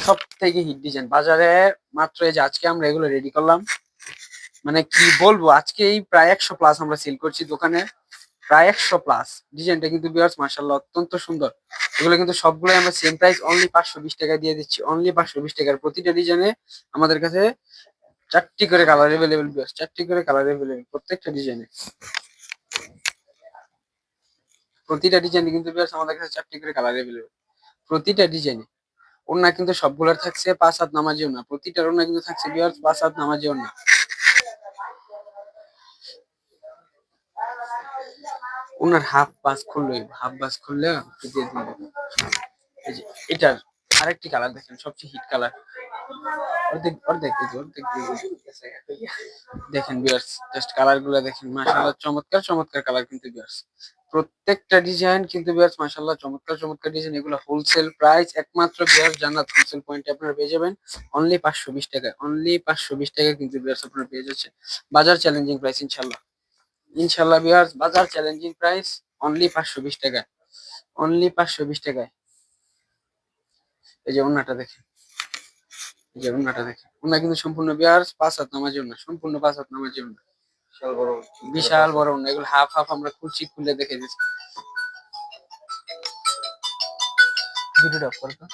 সব থেকে hit design বাজারে মাত্র এই যে আজকে আমরা এগুলো রেডি করলাম। মানে কি বলবো, আজকে এই প্রায় 100+ আমরা সেল করছি দোকানে, প্রায় 100+। ডিজাইনটা কিন্তু ভিউয়ার্স মাশাআল্লাহ অত্যন্ত সুন্দর। এগুলো কিন্তু সবগুলোই আমরা সেম প্রাইস অনলি 520 টাকা দিয়ে দিচ্ছি, অনলি 520 টাকার। প্রতিটা ডিজাইনে আমাদের কাছে 4টি করে কালার अवेलेबल ভিউয়ার্স, 4টি করে কালার अवेलेबल প্রত্যেকটা ডিজাইনে। প্রতিটা ডিজাইনে কিন্তু ভিউয়ার্স আমাদের কাছে 4টি করে কালার अवेलेबल প্রতিটা ডিজাইনে। ওড়না কিন্তু সবগুলোর থাকছে 5 হাত নামাজি ওড়না, প্রতিটার ওড়না কিন্তু থাকছে ভিউয়ার্স 5 হাত নামাজি ওড়না। ওনার হাফ বাস খুললে দিয়ে দিন। এই যে এটার আরেকটি কালার দেখেন, সবচেয়ে হিট কালার। অর্ধেক অর্ধেক এই যে অর্ধেক দেখেন ভিউয়ার্স, জাস্ট কালার গুলো দেখেন মাশাআল্লাহ, চমৎকার চমৎকার কালার কিন্তু ভিউয়ার্স। প্রত্যেকটা ডিজাইন কিন্তু ভিউয়ার্স মাশাআল্লাহ চমৎকার চমৎকার ডিজাইন। এগুলো হোলসেল প্রাইস একমাত্র ভিউয়ার্স জান্নাত হোলসেল পয়েন্টে আপনারা পেয়ে যাবেন অনলি 520 টাকায়, অনলি 520 টাকায় কিন্তু ভিউয়ার্স আপনারা পেয়ে যাচ্ছেন। বাজার চ্যালেঞ্জিং প্রাইস ইনশাআল্লাহ। ইনশাআল্লাহ ভিউয়ার্স বাজার চ্যালেঞ্জিং প্রাইস অনলি 520 টাকায়, অনলি 520 টাকায়। এই যে ওন্নাটা দেখেন, এই যে ওন্নাটা দেখেন, ওন্না কিন্তু সম্পূর্ণ ভিউয়ার্স 5 হাত নামাজি ওন্না, সম্পূর্ণ 5 হাত নামাজি ওন্না। বিশাল বড় ওন্না। এগুলো হাফ হাফ আমরা খুলছি, খুলে দেখে দিচ্ছি। ভিডিওটা অফ করো তো।